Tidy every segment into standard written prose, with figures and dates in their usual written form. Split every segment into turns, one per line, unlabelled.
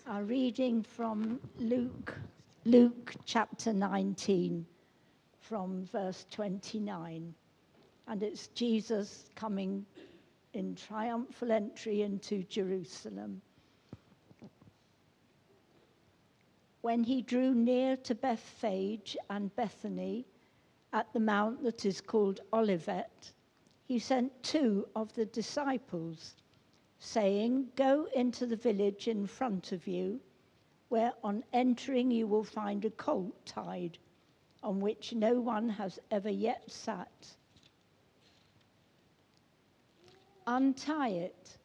Our reading from Luke chapter 19, from verse 29. And it's Jesus coming in triumphal entry into Jerusalem. When he drew near to Bethphage and Bethany, at the mount that is called Olivet, he sent 2 of the disciples, saying, "Go into the village in front of you, where on entering you will find a colt tied, on which no one has ever yet sat. Untie it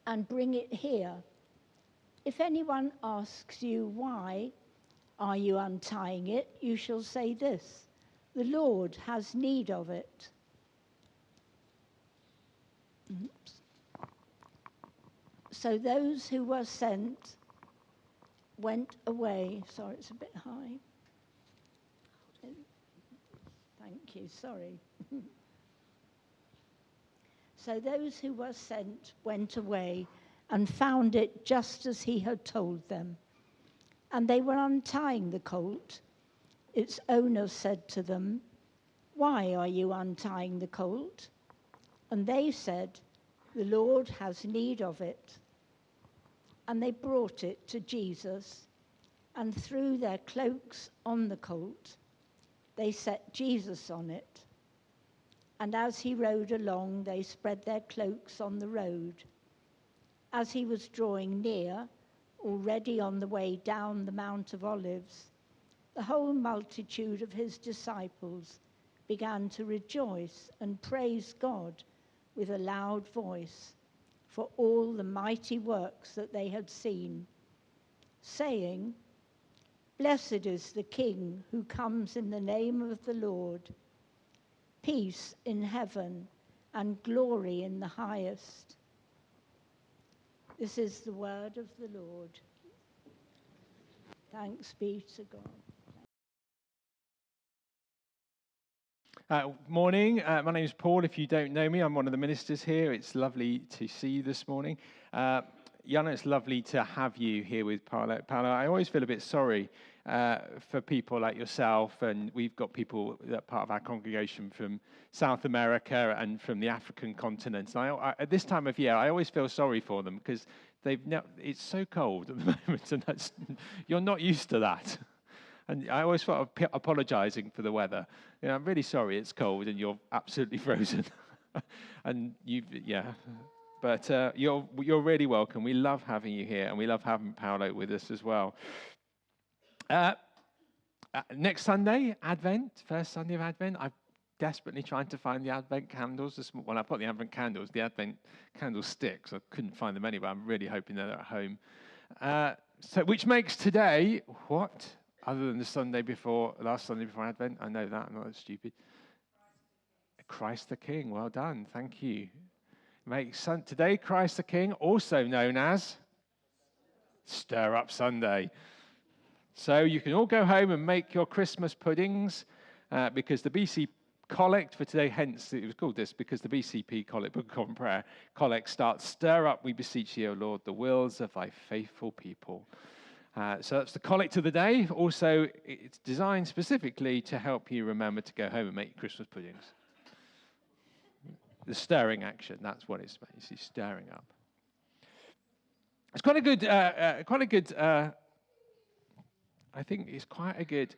and bring it here. If anyone asks you, 'Why are you untying it?' you shall say this, 'The Lord has need of it.'" Oops. So those who were sent went away. Sorry, it's a bit high. Thank you, sorry. So those who were sent went away and found it just as he had told them. And they were untying the colt. Its owner said to them, "Why are you untying the colt?" And they said, "The Lord has need of it." And they brought it to Jesus and threw their cloaks on the colt. They set Jesus on it. And as he rode along, they spread their cloaks on the road. As he was drawing near, already on the way down the Mount of Olives, the whole multitude of his disciples began to rejoice and praise God with a loud voice for all the mighty works that they had seen, saying, "Blessed is the King who comes in the name of the Lord. Peace in heaven and glory in the highest." This is the word of the Lord. Thanks be to God.
Morning, my name is Paul. If you don't know me, I'm one of the ministers here. It's lovely to see you this morning. Jana, it's lovely to have you here with Paolo. Paolo, I always feel a bit sorry for people like yourself, and we've got people that are part of our congregation from South America and from the African continent. And at this time of year, I always feel sorry for them because it's so cold at the moment, and you're not used to that. And I always felt apologising for the weather. You know, I'm really sorry it's cold and you're absolutely frozen. And but you're really welcome. We love having you here, and we love having Paolo with us as well. Next Sunday, Advent, first Sunday of Advent. I'm desperately trying to find the Advent candles. Well, I've got the Advent candles, the Advent candlesticks. I couldn't find them anywhere. I'm really hoping they're at home. Which makes today what? Other than last Sunday before Advent, I know that, I'm not that stupid. Christ the King, well done, thank you. Today, Christ the King, also known as Stir Up Sunday. So you can all go home and make your Christmas puddings, because the BC Collect for today, hence it was called this, because the BCP Collect, Book of Common Prayer, Collect starts, "Stir up, we beseech thee, O Lord, the wills of thy faithful people." So that's the collect of the day. Also, it's designed specifically to help you remember to go home and make Christmas puddings. The stirring action, that's what it's about. You see, stirring up. It's quite a good, I think it's quite a good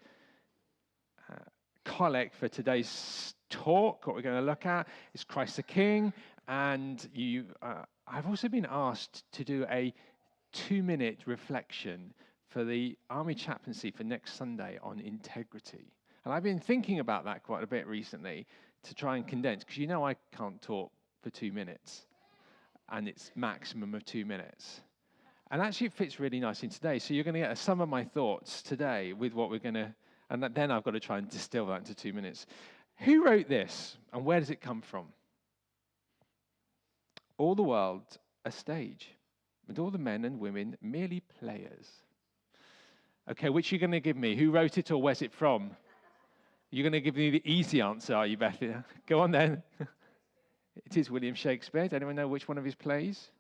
collect for today's talk. What we're going to look at is Christ the King. And I've also been asked to do a 2-minute reflection for the Army Chaplaincy for next Sunday on integrity. And I've been thinking about that quite a bit recently to try and condense, because you know I can't talk for 2 minutes, and it's maximum of 2 minutes. And actually it fits really nice in today. So you're going to get some of my thoughts today with what we're going to, and then I've got to try and distill that into 2 minutes. Who wrote this, and where does it come from? "All the world a stage, and all the men and women merely players." Okay, which are you going to give me? Who wrote it, or where's it from? You're going to give me the easy answer, are you, Bethia? Go on then. It is William Shakespeare. Does anyone know which one of his plays?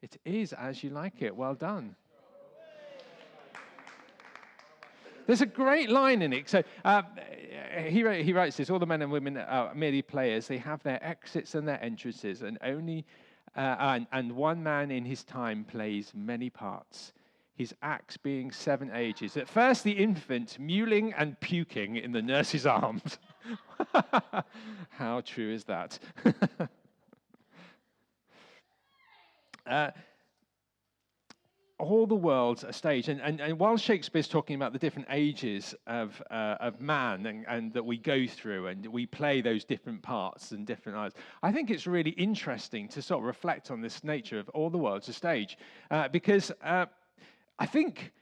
It is as you like it. Well done. There's a great line in it. So he writes this: all the men and women are merely players. They have their exits and their entrances, and and one man in his time plays many parts, his acts being 7 ages. At first, the infant mewling and puking in the nurse's arms. How true is that? All the world's a stage. And while Shakespeare's talking about the different ages of man and that we go through, and we play those different parts and different lives, I think it's really interesting to sort of reflect on this nature of all the world's a stage. Because I think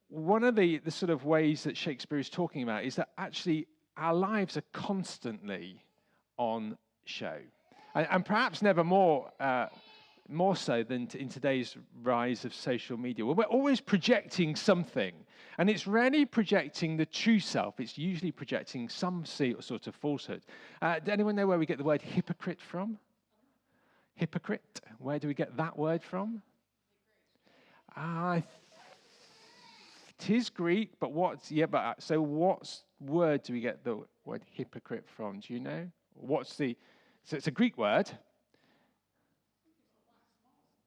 one of the sort of ways that Shakespeare is talking about is that actually our lives are constantly on show. And perhaps never more so than in today's rise of social media. Well, we're always projecting something, and it's rarely projecting the true self. It's usually projecting some sort of falsehood. Does anyone know where we get the word hypocrite from? Hypocrite. Where do we get that word from? It is Greek, but so what word do we get the word hypocrite from? Do you know? So it's a Greek word.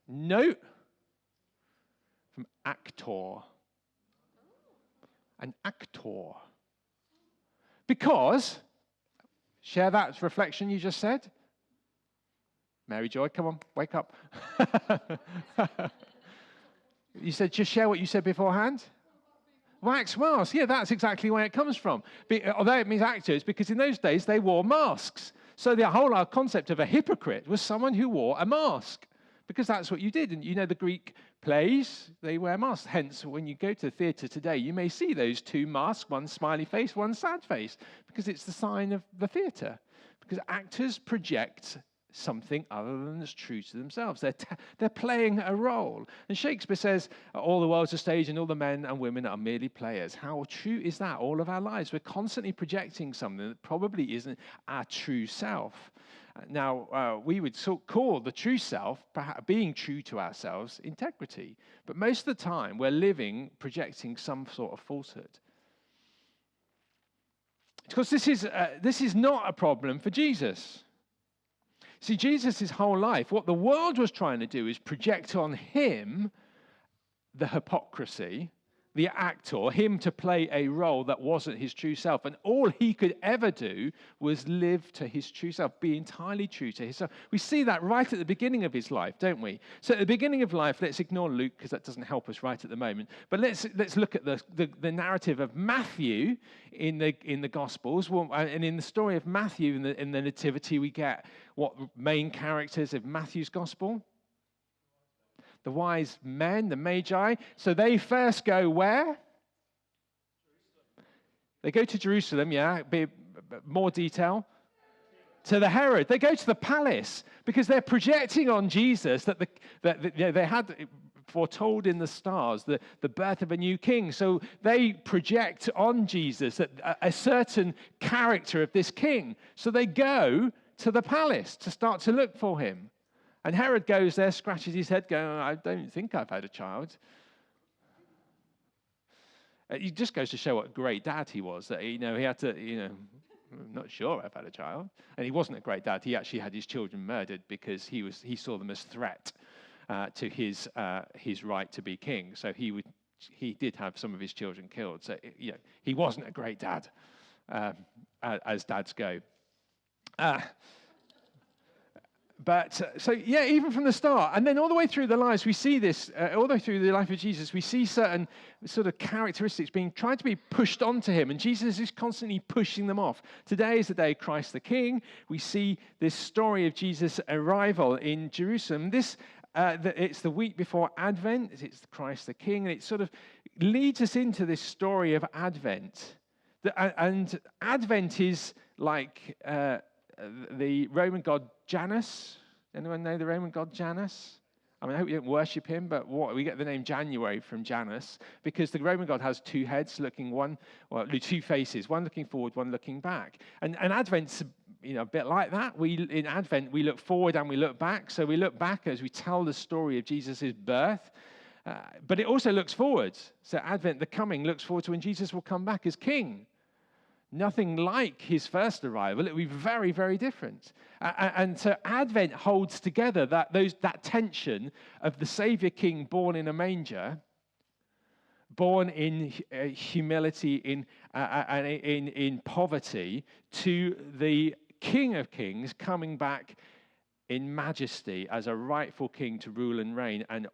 No. From actor. An actor. Because, share that reflection you just said. Mary Joy, come on, wake up. You said, just share what you said beforehand. Wax mask, yeah, that's exactly where it comes from. Although it means actors, because in those days they wore masks. So the whole concept of a hypocrite was someone who wore a mask, because that's what you did. And you know the Greek plays, they wear masks. Hence, when you go to the theatre today, you may see those two masks, one smiley face, one sad face, because it's the sign of the theatre. Because actors project something other than that's true to themselves. They're playing a role. And Shakespeare says, all the world's a stage and all the men and women are merely players. How true is that? All of our lives, we're constantly projecting something that probably isn't our true self. Now, we would call the true self, perhaps being true to ourselves, integrity. But most of the time, we're projecting some sort of falsehood. Because this is not a problem for Jesus. See, Jesus' whole life, what the world was trying to do is project on him the hypocrisy, the actor, him to play a role that wasn't his true self. And all he could ever do was live to his true self, be entirely true to himself. We see that right at the beginning of his life, don't we? So at the beginning of life, let's ignore Luke because that doesn't help us right at the moment. But let's look at the narrative of Matthew in the Gospels. Well, and in the story of Matthew in the Nativity, we get what main characters of Matthew's Gospel? The wise men, the magi. So they first go where? They go to Jerusalem, yeah. More detail. To the Herod. They go to the palace because they're projecting on Jesus that they had foretold in the stars the birth of a new king. So they project on Jesus a certain character of this king. So they go to the palace to start to look for him. And Herod goes there, scratches his head, going, I don't think I've had a child. It just goes to show what a great dad he was. That, he had to, I'm not sure I've had a child. And he wasn't a great dad. He actually had his children murdered because he saw them as threat to his right to be king. So he did have some of his children killed. So he wasn't a great dad, as dads go. Even from the start, and then all the way through the lives, we see this, all the way through the life of Jesus, we see certain sort of characteristics tried to be pushed onto him, and Jesus is constantly pushing them off. Today is the day of Christ the King. We see this story of Jesus' arrival in Jerusalem. It's the week before Advent, it's Christ the King, and it sort of leads us into this story of Advent. And Advent is like the Roman god Janus. Anyone know the Roman god Janus? I mean, I hope you don't worship him, but we get the name January from Janus because the Roman god has two heads two faces, one looking forward, one looking back. And Advent's a bit like that. In Advent, we look forward and we look back. So we look back as we tell the story of Jesus' birth, but it also looks forward. So Advent, the coming, looks forward to when Jesus will come back as king. Nothing like his first arrival. It will be very, very different. And so Advent holds together that tension of the Savior King born in a manger, born in humility, in poverty, to the King of Kings coming back in majesty as a rightful king to rule and reign, and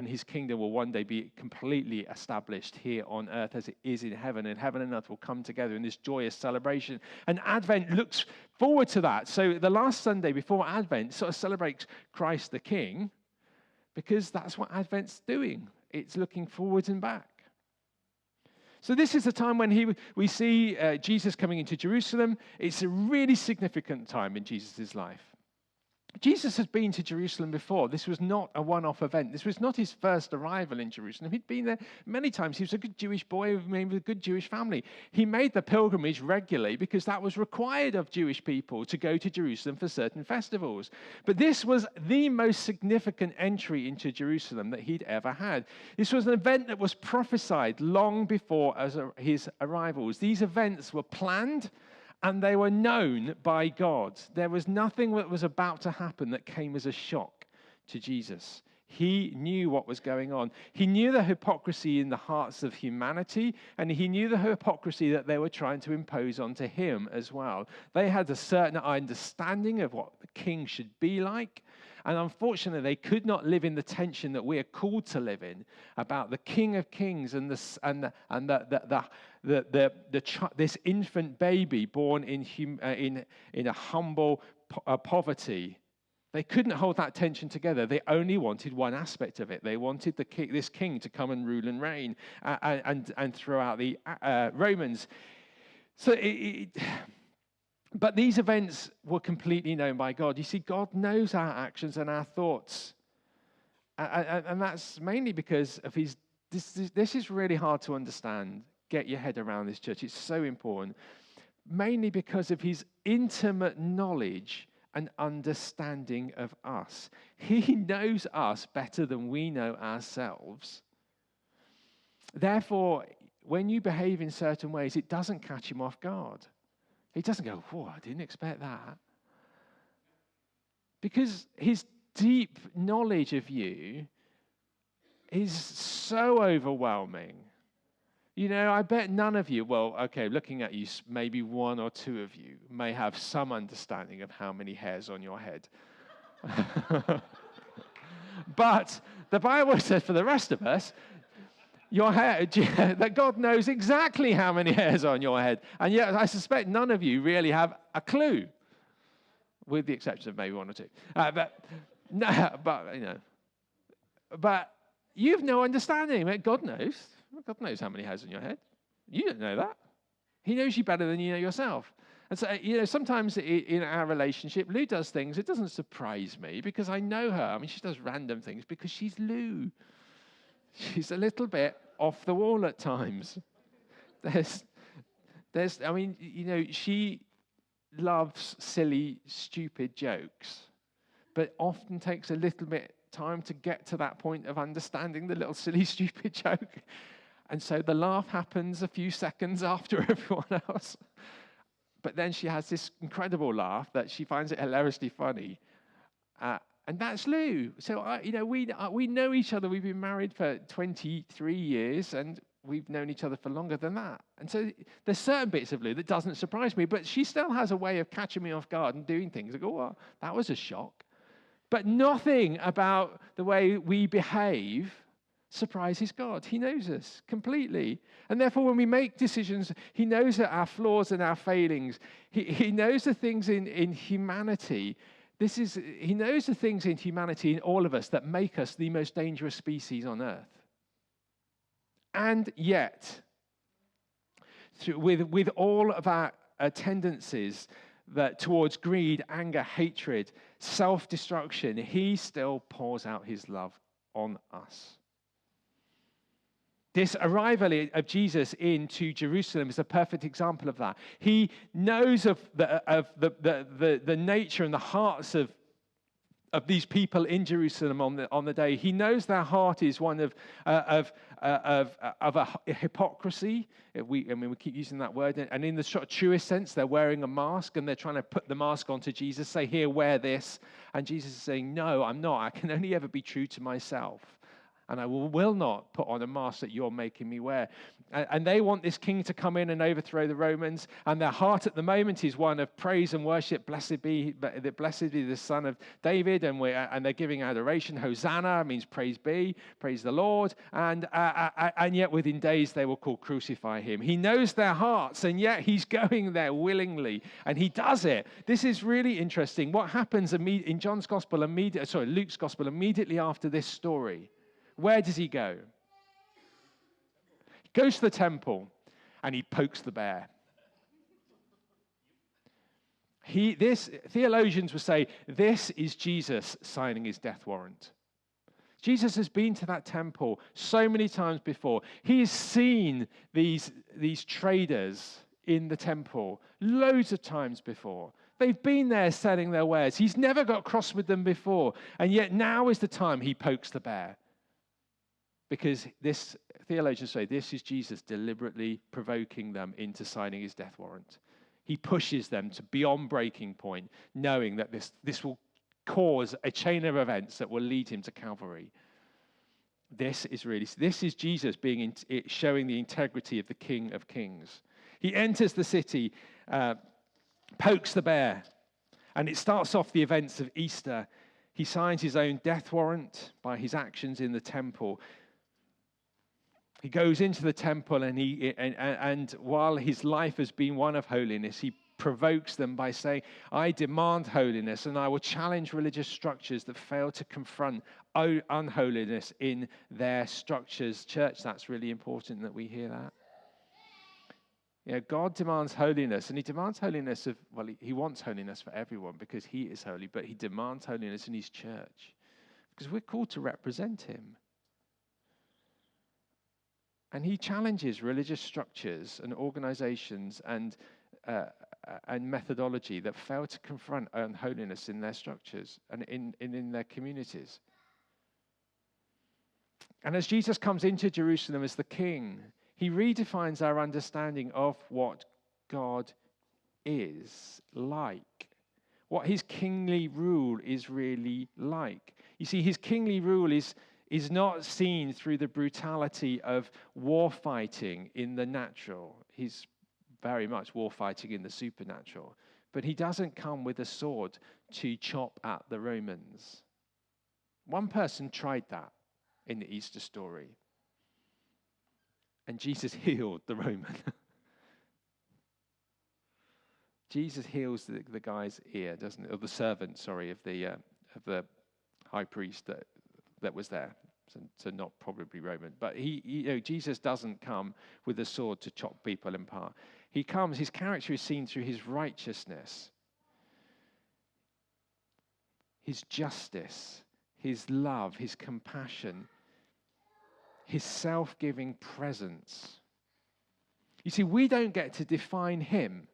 his kingdom will one day be completely established here on earth as it is in heaven, and heaven and earth will come together in this joyous celebration. And Advent looks forward to that. So the last Sunday before Advent sort of celebrates Christ the King, because that's what Advent's doing. It's looking forwards and back. So this is the time when we see Jesus coming into Jerusalem. It's a really significant time in Jesus' life. Jesus has been to Jerusalem before. This was not a one-off event. This was not his first arrival in Jerusalem. He'd been there many times. He was a good Jewish boy with a good Jewish family. He made the pilgrimage regularly because that was required of Jewish people to go to Jerusalem for certain festivals. But this was the most significant entry into Jerusalem that he'd ever had. This was an event that was prophesied long before his arrivals. These events were planned, and they were known by God. There was nothing that was about to happen that came as a shock to Jesus. He knew what was going on. He knew the hypocrisy in the hearts of humanity, and he knew the hypocrisy that they were trying to impose onto him as well. They had a certain understanding of what the king should be like, and unfortunately, they could not live in the tension that we are called to live in about the King of Kings and this infant baby born in a humble poverty. They couldn't hold that tension together. They only wanted one aspect of it. They wanted this king to come and rule and reign and throw out the Romans. So but these events were completely known by God. You see, God knows our actions and our thoughts. And that's mainly because of his... This is really hard to understand. Get your head around this, church. It's so important. Mainly because of his intimate knowledge and understanding of us. He knows us better than we know ourselves. Therefore, when you behave in certain ways, it doesn't catch him off guard. He doesn't go, whoa, I didn't expect that. Because his deep knowledge of you is so overwhelming. You know, I bet none of you, well, okay, looking at you, maybe one or two of you may have some understanding of how many hairs on your head. But the Bible says for the rest of us, your hair, that God knows exactly how many hairs on your head. And yet I suspect none of you really have a clue, with the exception of maybe one or two. But you've no understanding. God knows. God knows how many hairs on your head. You don't know that. He knows you better than you know yourself. And so, sometimes in our relationship, Lou does things. It doesn't surprise me because I know her. I mean, she does random things because she's Lou. She's a little bit off the wall at times. She loves silly, stupid jokes, but often takes a little bit time to get to that point of understanding the little silly, stupid joke. And so the laugh happens a few seconds after everyone else. But then she has this incredible laugh that she finds it hilariously funny. And that's Lou. So, we know each other. We've been married for 23 years, and we've known each other for longer than that. And so there's certain bits of Lou that doesn't surprise me, but she still has a way of catching me off guard and doing things. I go, oh, that was a shock. But nothing about the way we behave surprises God. He knows us completely. And therefore, when we make decisions, he knows that our flaws and our failings. He knows the things in humanity. He knows the things in humanity, in all of us, that make us the most dangerous species on earth. And yet, with all of our tendencies towards greed, anger, hatred, self-destruction, he still pours out his love on us. This arrival of Jesus into Jerusalem is a perfect example of that. He knows of the nature and the hearts of these people in Jerusalem on the day. He knows their heart is one of a hypocrisy. We keep using that word, and in the sort of truest sense, they're wearing a mask and they're trying to put the mask onto Jesus. Say, "Here, wear this," and Jesus is saying, "No, I'm not. I can only ever be true to myself. And I will not put on a mask that you're making me wear." And they want this king to come in and overthrow the Romans. And their heart at the moment is one of praise and worship. Blessed be the Son of David. And they're giving adoration. Hosanna means praise be, praise the Lord. And yet within days they will call crucify him. He knows their hearts, and yet he's going there willingly. And he does it. This is really interesting. What happens in Luke's gospel immediately after this story? Where does he go? He goes to the temple and he pokes the bear. Theologians would say this is Jesus signing his death warrant. Jesus has been to that temple so many times before. He has seen these traders in the temple loads of times before. They've been there selling their wares. He's never got cross with them before. And yet now is the time he pokes the bear. Because theologians say this is Jesus deliberately provoking them into signing his death warrant. He pushes them to beyond breaking point, knowing that this will cause a chain of events that will lead him to Calvary. This is Jesus showing the integrity of the King of Kings. He enters the city, pokes the bear, and it starts off the events of Easter. He signs his own death warrant by his actions in the temple. He goes into the temple, and while his life has been one of holiness, he provokes them by saying, "I demand holiness, and I will challenge religious structures that fail to confront unholiness in their structures." Church, that's really important that we hear that. God demands holiness, and he demands holiness he wants holiness for everyone because he is holy, but he demands holiness in his church because we're called to represent him. And he challenges religious structures and organizations and methodology that fail to confront unholiness in their structures and in their communities. And as Jesus comes into Jerusalem as the king, he redefines our understanding of what God is like, what his kingly rule is really like. You see, his kingly rule is not seen through the brutality of war fighting in the natural. He's very much war fighting in the supernatural. But he doesn't come with a sword to chop at the Romans. One person tried that in the Easter story. And Jesus healed the Roman. Jesus heals the guy's ear, doesn't it? Or the servant, of the high priest that was there. So not probably Roman. But Jesus doesn't come with a sword to chop people apart. His character is seen through his righteousness, his justice, his love, his compassion, his self-giving presence. You see, we don't get to define him.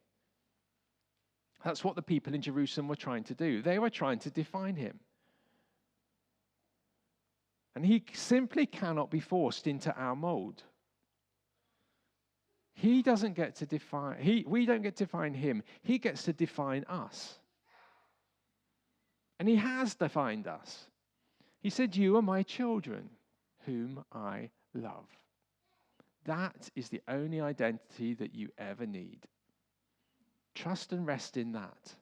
That's what the people in Jerusalem were trying to do. They were trying to define him. And he simply cannot be forced into our mold. He doesn't get to define, we don't get to define him. He gets to define us. And he has defined us. He said, "You are my children, whom I love." That is the only identity that you ever need. Trust and rest in that.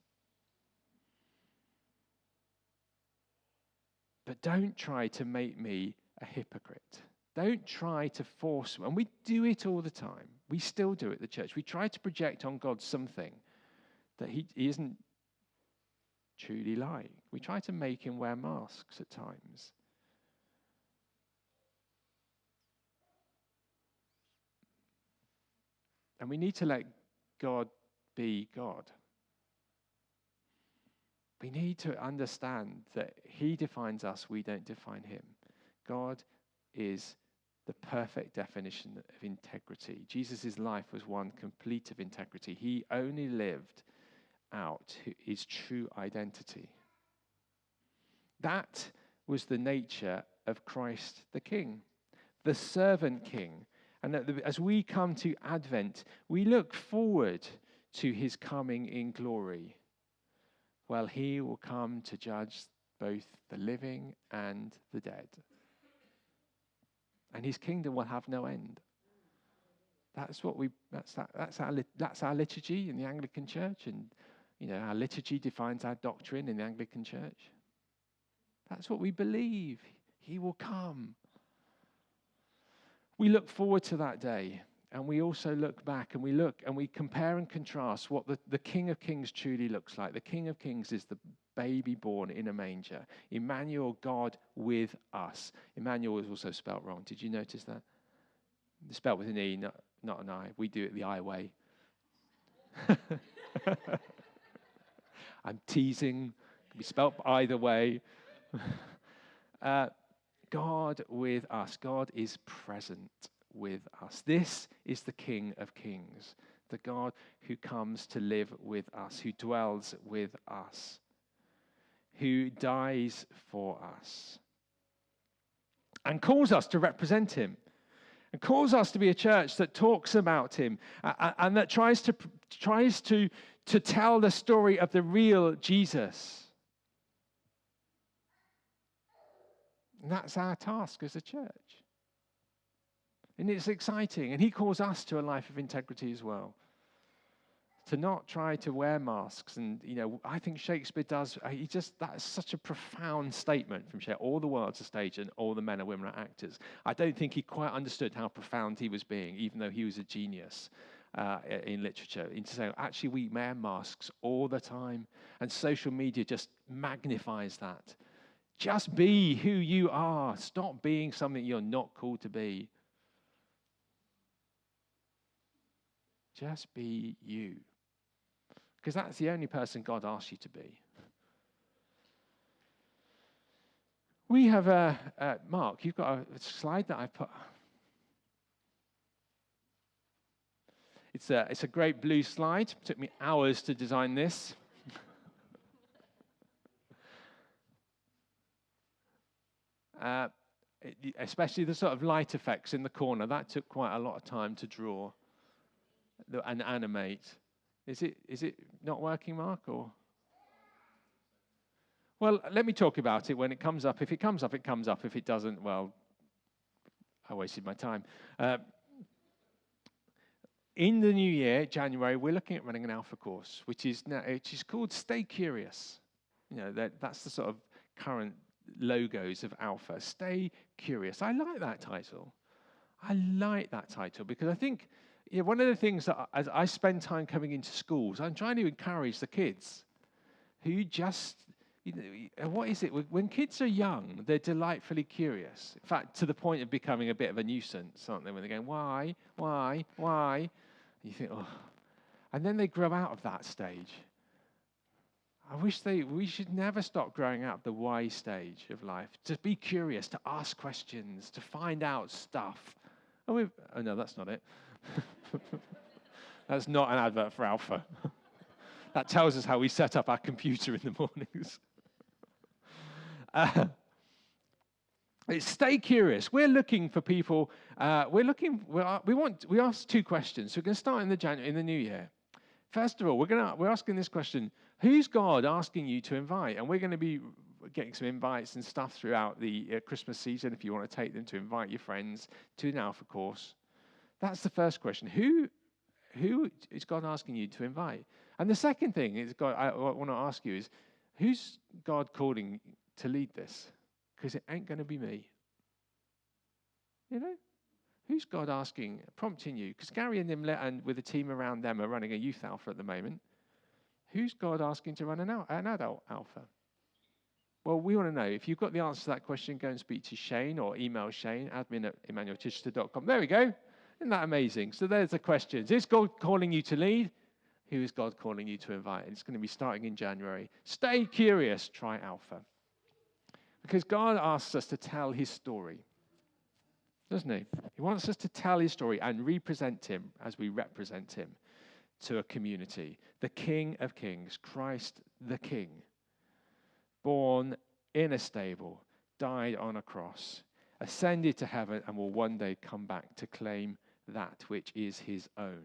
But don't try to make me a hypocrite. Don't try to force me. And we do it all the time. We still do it at the church. We try to project on God something that he isn't truly like. We try to make him wear masks at times. And we need to let God be God. We need to understand that he defines us, we don't define him. God is the perfect definition of integrity. Jesus' life was one complete of integrity. He only lived out his true identity. That was the nature of Christ the King, the servant king. And as we come to Advent, we look forward to his coming in glory. Well, he will come to judge both the living and the dead. And his kingdom will have no end. That's our liturgy in the Anglican Church, and our liturgy defines our doctrine in the Anglican Church. That's what we believe. He will come. We look forward to that day, and we also look back and we compare and contrast what the King of Kings truly looks like. The King of Kings is the baby born in a manger. Immanuel, God with us. Immanuel is also spelt wrong. Did you notice that? It's spelled with an E, not an I. We do it the I way. I'm teasing. It can be spelled either way. God with us. God is present with us. This is the King of Kings, the God who comes to live with us, who dwells with us, who dies for us, and calls us to represent him, and calls us to be a church that talks about him and that tries to tell the story of the real Jesus. And that's our task as a church. And it's exciting. And he calls us to a life of integrity as well. To not try to wear masks. And, I think Shakespeare does. That's such a profound statement from Shakespeare. All the world's a stage and all the men and women are actors. I don't think he quite understood how profound he was being, even though he was a genius in literature. Into saying, actually, we wear masks all the time. And social media just magnifies that. Just be who you are. Stop being something you're not called to be. Just be you. Because that's the only person God asks you to be. We have Mark, you've got a slide that I put. It's a great blue slide. It took me hours to design this. Especially the sort of light effects in the corner. That took quite a lot of time to draw and animate. Is it not working, Mark? Or? Well, let me talk about it when it comes up. If it comes up, it comes up. If it doesn't, well, I wasted my time. In the new year, January, we're looking at running an alpha course, which is called Stay Curious. That's the sort of current logos of alpha. Stay Curious. I like that title. Because I think one of the things that as I spend time coming into schools, I'm trying to encourage the kids who just, what is it? When kids are young, they're delightfully curious. In fact, to the point of becoming a bit of a nuisance, aren't they? When they're going, why? And you think, oh. And then they grow out of that stage. We should never stop growing out of the why stage of life. To be curious, to ask questions, to find out stuff. Oh no, that's not it. That's not an advert for Alpha. That tells us how we set up our computer in the mornings. Stay curious. We're looking for people. We ask two questions. So we're going to start in the new year. First of all, we're asking this question: who's God asking you to invite? And we're going to be getting some invites and stuff throughout the Christmas season. If you want to take them to invite your friends to an Alpha course, that's the first question. Who is God asking you to invite? And the second thing I want to ask you is, who's God calling to lead this? Because it ain't going to be me. Who's God prompting you? Because Gary and Nimlet and with a team around them are running a youth alpha at the moment. Who's God asking to run an adult alpha? Well, we want to know. If you've got the answer to that question, go and speak to Shane or email Shane, admin@immanuelchichester.com. There we go. Isn't that amazing? So there's the questions. Is God calling you to lead? Who is God calling you to invite? And it's going to be starting in January. Stay curious. Try Alpha. Because God asks us to tell his story. doesn't he? He wants us to tell his story and represent him as we represent him to a community. The King of Kings, Christ the King, born in a stable, died on a cross, ascended to heaven, and will one day come back to claim that which is his own.